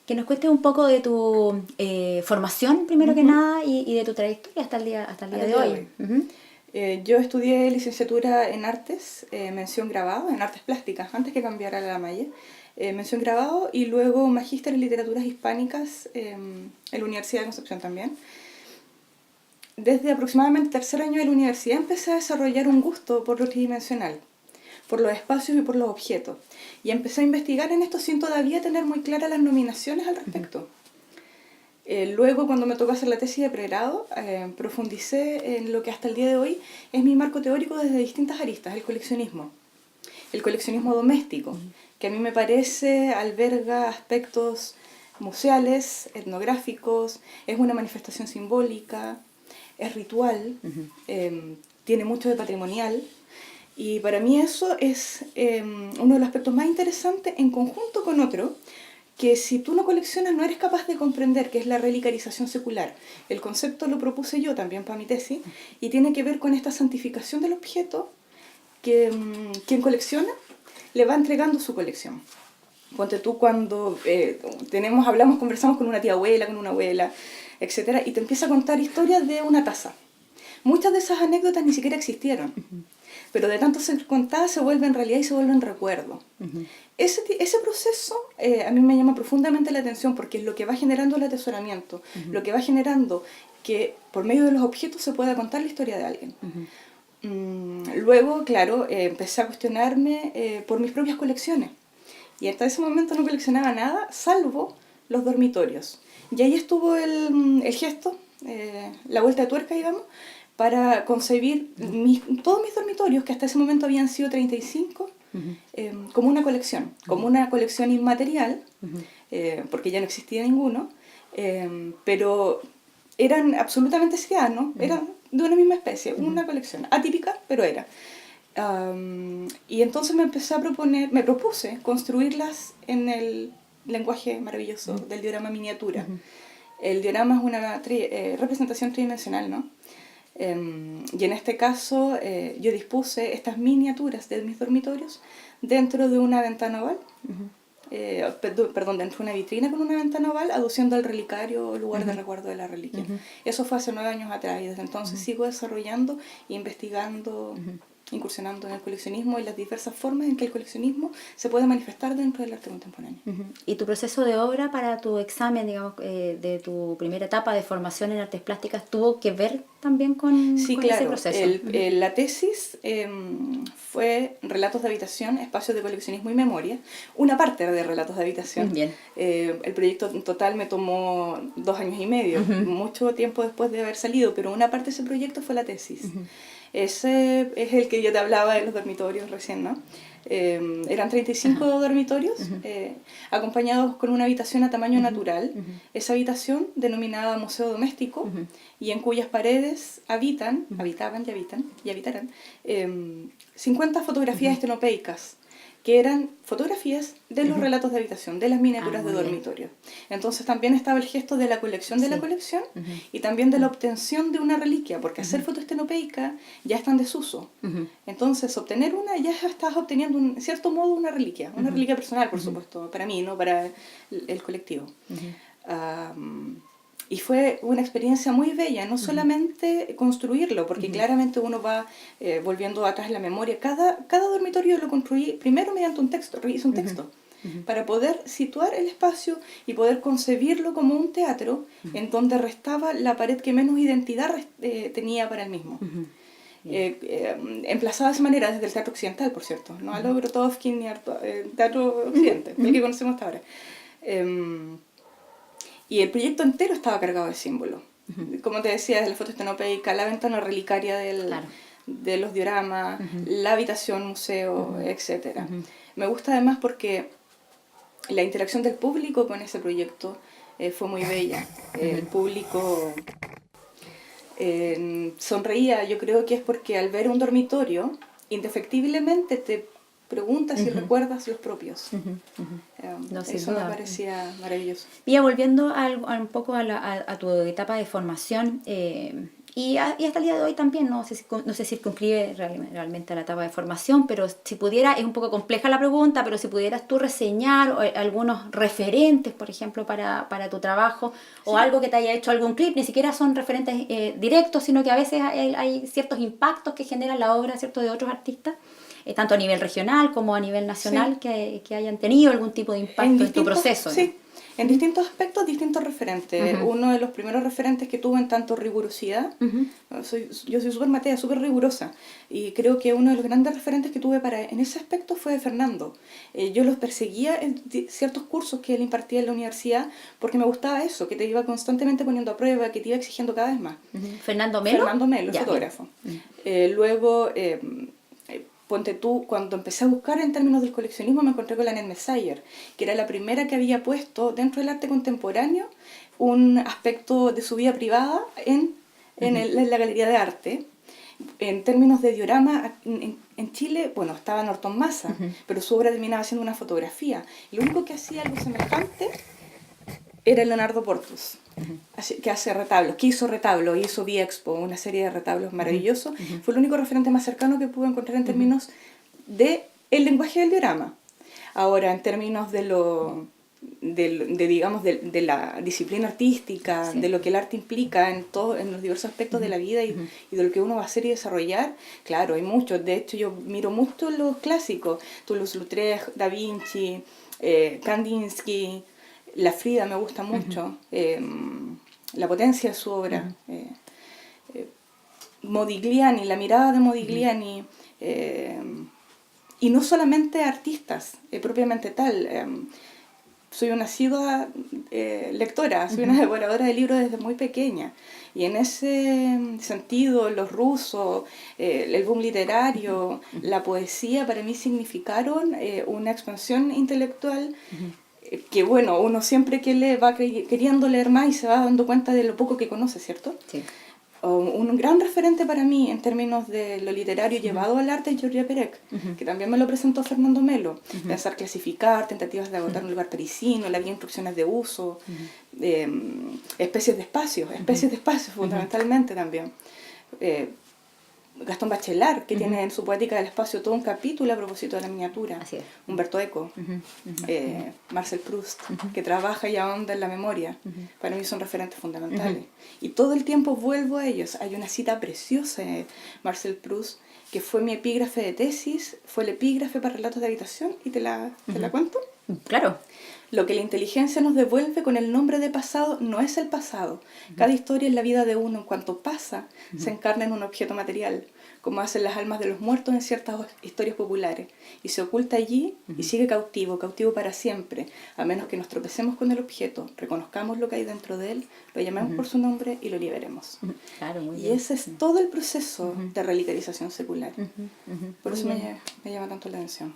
que nos cuentes un poco de tu formación, primero que nada, y de tu trayectoria hasta el día de hoy. Yo estudié licenciatura en artes, mención grabado, en artes plásticas, antes que cambiara a la Malle. Mención grabado y luego magíster en literaturas hispánicas en la Universidad de Concepción también. Desde aproximadamente tercer año de la universidad empecé a desarrollar un gusto por lo tridimensional, por los espacios y por los objetos. Y empecé a investigar en esto sin todavía tener muy claras las nominaciones al respecto. Luego, cuando me tocó hacer la tesis de pregrado, profundicé en lo que hasta el día de hoy es mi marco teórico desde distintas aristas, el coleccionismo. El coleccionismo doméstico, que a mí me parece alberga aspectos museales, etnográficos, es una manifestación simbólica, es ritual, tiene mucho de patrimonial, y para mí eso es uno de los aspectos más interesantes en conjunto con otro, que si tú no coleccionas no eres capaz de comprender, que es la relicarización secular. El concepto lo propuse yo también para mi tesis, y tiene que ver con esta santificación del objeto que quien colecciona le va entregando su colección. Ponte tú cuando hablamos, conversamos con una tía abuela, con una abuela, etcétera, y te empieza a contar historias de una taza. Muchas de esas anécdotas ni siquiera existieron, pero de tanto ser contadas se vuelven realidad y se vuelven recuerdo. Ese proceso a mí me llama profundamente la atención porque es lo que va generando el atesoramiento, lo que va generando que por medio de los objetos se pueda contar la historia de alguien. Luego, claro, empecé a cuestionarme por mis propias colecciones. Y hasta ese momento no coleccionaba nada, salvo los dormitorios. Y ahí estuvo el gesto, la vuelta de tuerca, digamos, para concebir todos mis dormitorios, que hasta ese momento habían sido 35, como una colección inmaterial, porque ya no existía ninguno, pero eran absolutamente ciudadanos, eran de una misma especie, una colección atípica, pero era. Y entonces me propuse construirlas en el lenguaje maravilloso del diorama miniatura. El diorama es una representación tridimensional, ¿no? Y en este caso yo dispuse estas miniaturas de mis dormitorios dentro de una ventana oval, dentro de una vitrina con una ventana oval, aduciendo al relicario o lugar de resguardo de la reliquia. Eso fue hace 9 años atrás y desde entonces sigo desarrollando e investigando, incursionando en el coleccionismo y las diversas formas en que el coleccionismo se puede manifestar dentro del arte contemporáneo. ¿Y tu proceso de obra para tu examen, digamos, de tu primera etapa de formación en artes plásticas tuvo que ver también con ese proceso? La tesis fue Relatos de habitación, espacios de coleccionismo y memoria, una parte de Relatos de habitación. Bien. El proyecto en total me tomó 2 años y medio, mucho tiempo después de haber salido, pero una parte de ese proyecto fue la tesis. Ese es el que yo te hablaba de los dormitorios recién, ¿no? Eran 35 dormitorios, acompañados con una habitación a tamaño natural. Esa habitación, denominada Museo Doméstico, y en cuyas paredes habitarán 50 fotografías estenopeicas, que eran fotografías de los relatos de habitación, de las miniaturas de dormitorio. Entonces también estaba el gesto de la colección de la colección y también de la obtención de una reliquia, porque hacer foto estenopeica ya está en desuso. Entonces obtener una, ya estás obteniendo en cierto modo una reliquia personal, por supuesto, para mí, no para el colectivo. Y fue una experiencia muy bella, no solamente construirlo, porque claramente uno va volviendo atrás en la memoria. Cada dormitorio lo construí primero mediante un texto, hice un texto, para poder situar el espacio y poder concebirlo como un teatro en donde restaba la pared que menos identidad tenía para el mismo. Emplazado de esa manera desde el teatro occidental, por cierto, no a lo Grotowski ni al teatro occidente, el que conocemos hasta ahora. Y el proyecto entero estaba cargado de símbolos. Como te decía, desde la foto estenopeica, la ventana relicaria de los dioramas, la habitación museo, etc. Me gusta además porque la interacción del público con ese proyecto fue muy bella. El público sonreía, yo creo que es porque al ver un dormitorio, indefectiblemente te preguntas y recuerdas los propios. Eso me parecía maravilloso. Y ya volviendo un poco a tu etapa de formación, Y hasta el día de hoy también no se circunscribe realmente a la etapa de formación, pero si pudiera, es un poco compleja la pregunta, pero si pudieras tú reseñar algunos referentes, por ejemplo, para tu trabajo, o algo que te haya hecho algún clip, ni siquiera son referentes directos, sino que a veces hay ciertos impactos que generan la obra, ¿cierto?, de otros artistas, tanto a nivel regional como a nivel nacional, que hayan tenido algún tipo de impacto en tu proceso. Sí. En distintos aspectos, distintos referentes. Uno de los primeros referentes que tuve en tanto rigurosidad, yo soy súper matea, súper rigurosa, y creo que uno de los grandes referentes que tuve en ese aspecto fue Fernando. Yo los perseguía en ciertos cursos que él impartía en la universidad, porque me gustaba eso, que te iba constantemente poniendo a prueba, que te iba exigiendo cada vez más. ¿Fernando Melo? Fernando Melo, fotógrafo. Luego... ponte tú, cuando empecé a buscar en términos del coleccionismo me encontré con la Annette Messayer, que era la primera que había puesto dentro del arte contemporáneo un aspecto de su vida privada en la galería de arte. En términos de diorama, en Chile, bueno, estaba Norton Massa, pero su obra terminaba siendo una fotografía. Lo único que hacía algo semejante era Leonardo Portus, que hace retablos, que hizo retablos, hizo Viexpo, una serie de retablos maravillosos. Fue el único referente más cercano que pude encontrar en términos de el lenguaje del diorama. Ahora, en términos de la disciplina artística, de lo que el arte implica en los diversos aspectos de la vida y de lo que uno va a hacer y desarrollar, claro, hay muchos. De hecho, yo miro mucho los clásicos, Toulouse-Lautrec, Da Vinci, Kandinsky. La Frida me gusta mucho, la potencia de su obra, Modigliani, la mirada de Modigliani, y no solamente artistas, propiamente tal. Soy una asidua lectora, soy una devoradora de libros desde muy pequeña, y en ese sentido los rusos, el boom literario, la poesía para mí significaron una expansión intelectual que bueno, uno siempre que lee va queriendo leer más y se va dando cuenta de lo poco que conoce, ¿cierto? Sí. Un gran referente para mí en términos de lo literario llevado al arte es Georgia Perec, que también me lo presentó Fernando Melo. Pensar, clasificar, tentativas de agotar un lugar parisino, la vía instrucciones de uso, especies de espacios fundamentalmente también. Gastón Bachelard, que tiene en su Poética del Espacio todo un capítulo a propósito de la miniatura. Así es. Humberto Eco, Marcel Proust, que trabaja y ahonda en la memoria. Para mí son referentes fundamentales. Y todo el tiempo vuelvo a ellos. Hay una cita preciosa de Marcel Proust, que fue mi epígrafe de tesis, fue el epígrafe para relatos de habitación, y te la cuento. Claro. Lo que la inteligencia nos devuelve con el nombre de pasado no es el pasado. Cada historia en la vida de uno, en cuanto pasa, se encarna en un objeto material, como hacen las almas de los muertos en ciertas historias populares, y se oculta allí y sigue cautivo para siempre, a menos que nos tropecemos con el objeto, reconozcamos lo que hay dentro de él, lo llamemos por su nombre y lo liberemos. Claro, muy y bien. ese es todo el proceso de relicarización secular. Por eso me llama tanto la atención.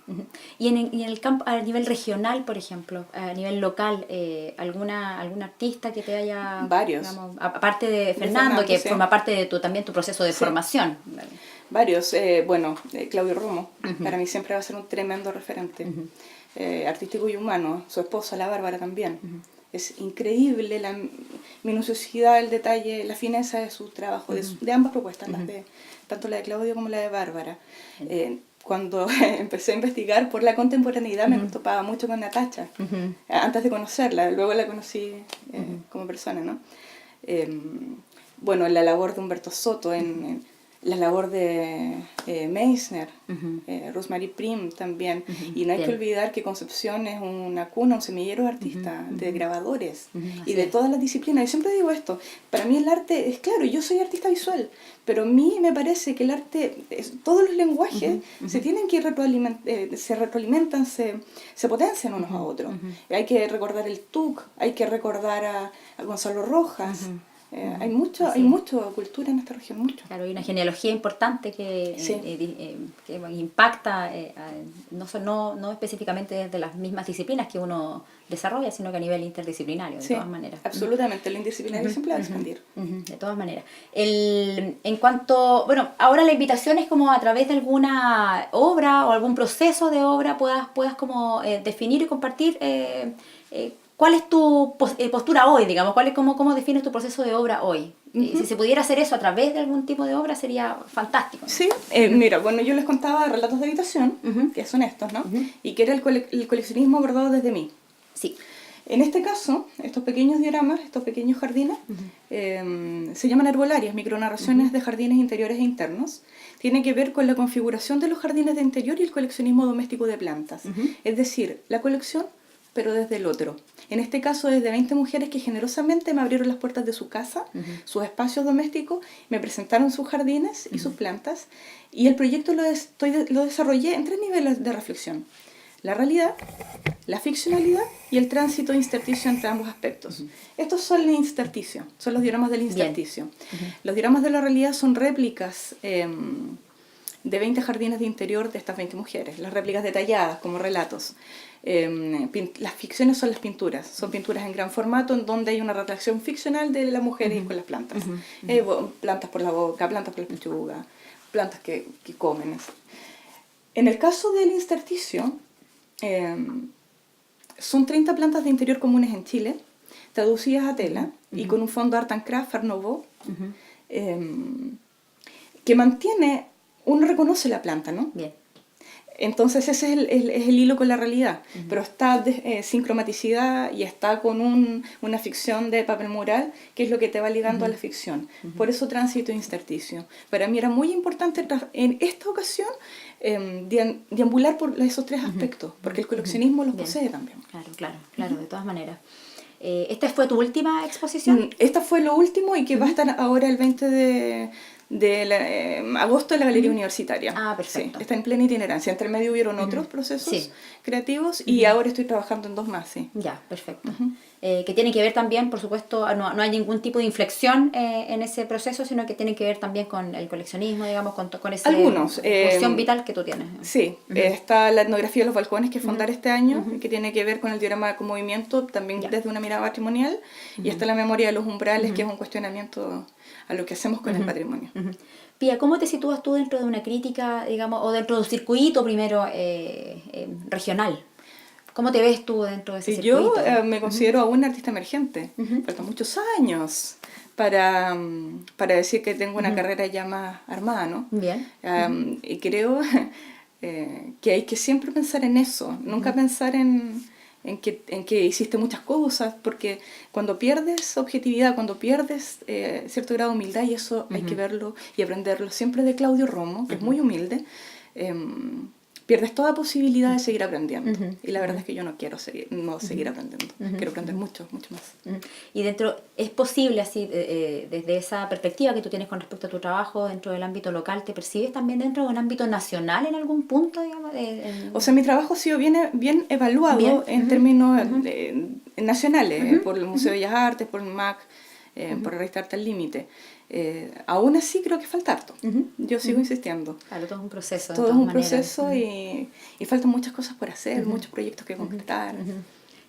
Y en el campo, a nivel regional, por ejemplo, a nivel local, algún artista que te haya... Varios. Digamos, aparte de Fernando, que sí, forma parte de también tu proceso de formación. Varios. Claudio Romo, para mí siempre va a ser un tremendo referente. Artístico y humano. Su esposa, la Bárbara, también. Es increíble la minuciosidad, el detalle, la fineza de su trabajo, de ambas propuestas, tanto la de Claudio como la de Bárbara. Cuando empecé a investigar por la contemporaneidad me topaba mucho con Natacha, antes de conocerla, luego la conocí como persona, ¿no? En la labor de Humberto Soto, en la labor de Meissner, Rosemarie Prim también, y no hay que olvidar que Concepción es una cuna, un semillero de artistas, de grabadores, y de todas las disciplinas. Yo siempre digo esto, para mí el arte es claro, yo soy artista visual, pero a mí me parece que el arte, todos los lenguajes se tienen que se retroalimentan, se potencian unos a otros. Hay que recordar el TUC, hay que recordar a Gonzalo Rojas. Hay mucha cultura en esta región, mucho. Claro, hay una genealogía importante que impacta, no específicamente desde las mismas disciplinas que uno desarrolla, sino que a nivel interdisciplinario, de todas maneras. Absolutamente, lo interdisciplinario siempre va a expandir. De todas maneras. En cuanto, ahora la invitación es como a través de alguna obra o algún proceso de obra puedas como definir y compartir ¿cuál es tu postura hoy, digamos? ¿Cómo defines tu proceso de obra hoy? Si se pudiera hacer eso a través de algún tipo de obra sería fantástico, ¿no? Sí, mira, bueno, yo les contaba relatos de habitación, que son estos, ¿no? Y que era el coleccionismo abordado desde mí. Sí. En este caso, estos pequeños dioramas, estos pequeños jardines, se llaman herbolarias, micronarraciones de jardines interiores e internos. Tiene que ver con la configuración de los jardines de interior y el coleccionismo doméstico de plantas. Es decir, la colección, pero desde el otro. En este caso, desde 20 mujeres que generosamente me abrieron las puertas de su casa, sus espacios domésticos, me presentaron sus jardines y sus plantas, y el proyecto lo desarrollé en 3 niveles de reflexión: la realidad, la ficcionalidad y el tránsito intersticio entre ambos aspectos. Estos son el intersticio, son los dioramas del intersticio. Los dioramas de la realidad son réplicas de 20 jardines de interior de estas 20 mujeres, las réplicas detalladas como relatos. Las ficciones son las pinturas, son pinturas en gran formato en donde hay una relación ficcional de las mujeres con las plantas. Plantas por la boca, plantas por la pechuga, plantas que comen. En el caso del intersticio, son 30 plantas de interior comunes en Chile, traducidas a tela y con un fondo Art and Craft Art Nouveau, que mantiene, uno reconoce la planta, ¿no? Bien. Entonces ese es el hilo con la realidad, pero está sin cromaticidad y está con una ficción de papel mural, que es lo que te va ligando a la ficción. Por eso tránsito e intersticio. Para mí era muy importante en esta ocasión deambular por esos 3 aspectos, porque el coleccionismo los posee también. Claro, de todas maneras. ¿Esta fue tu última exposición? Esta fue lo último y que va a estar ahora el 20 de agosto en la Galería Universitaria. Ah, perfecto. Sí, está en plena itinerancia. Entre medio hubieron otros procesos creativos y ahora estoy trabajando en 2 más, sí. Ya, perfecto. Que tiene que ver también, por supuesto, no hay ningún tipo de inflexión en ese proceso, sino que tiene que ver también con el coleccionismo, digamos, con esa función vital que tú tienes. Sí, está la etnografía de los balcones que fundar este año, que tiene que ver con el diorama con movimiento, también desde una mirada patrimonial, y está la memoria de los umbrales, que es un cuestionamiento a lo que hacemos con el patrimonio. Pía, ¿cómo te sitúas tú dentro de una crítica, digamos, o dentro de un circuito primero regional? ¿Cómo te ves tú dentro de ese circuito? Yo me considero aún artista emergente. Faltan muchos años para decir que tengo una carrera ya más armada, ¿no? Bien. Y creo que hay que siempre pensar en eso, nunca pensar en que hiciste muchas cosas, porque cuando pierdes objetividad, cuando pierdes cierto grado de humildad, y eso hay que verlo y aprenderlo siempre de Claudio Romo, que es muy humilde, pierdes toda posibilidad de seguir aprendiendo. Y la verdad es que yo no quiero seguir aprendiendo. Quiero aprender mucho más. Y ¿es posible así, desde esa perspectiva que tú tienes con respecto a tu trabajo dentro del ámbito local, te percibes también dentro de un ámbito nacional en algún punto, digamos? O sea, mi trabajo ha sido bien evaluado en términos nacionales, por el Museo de Bellas Artes, por el MAC, por la revista Arte al Límite. Aún así creo que falta harto. Yo sigo insistiendo. Claro, todo es un proceso. Todo es un proceso y faltan muchas cosas por hacer, muchos proyectos que concretar.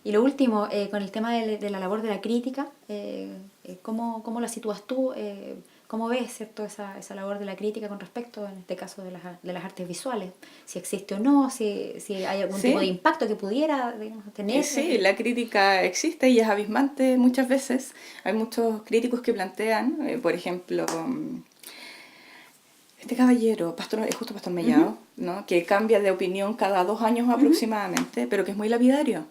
Y lo último, con el tema de la labor de la crítica, ¿cómo la sitúas tú? ¿Cómo ves, cierto, esa labor de la crítica con respecto, en este caso, de las artes visuales? Si existe o no, si hay algún tipo de impacto que pudiera, digamos, tener. Sí, la crítica existe y es abismante muchas veces. Hay muchos críticos que plantean, por ejemplo, este caballero, justo Pastor Mellado, ¿no? Que cambia de opinión cada 2 años aproximadamente, pero que es muy lapidario.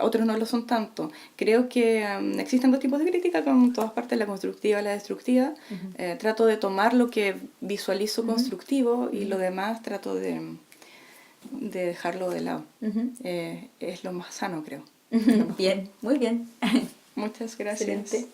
Otros no lo son tanto. Creo que existen 2 tipos de crítica, como en todas partes, la constructiva y la destructiva. Trato de tomar lo que visualizo constructivo y lo demás trato de dejarlo de lado. Es lo más sano, creo. Bien, muy bien. Muchas gracias. Excelente.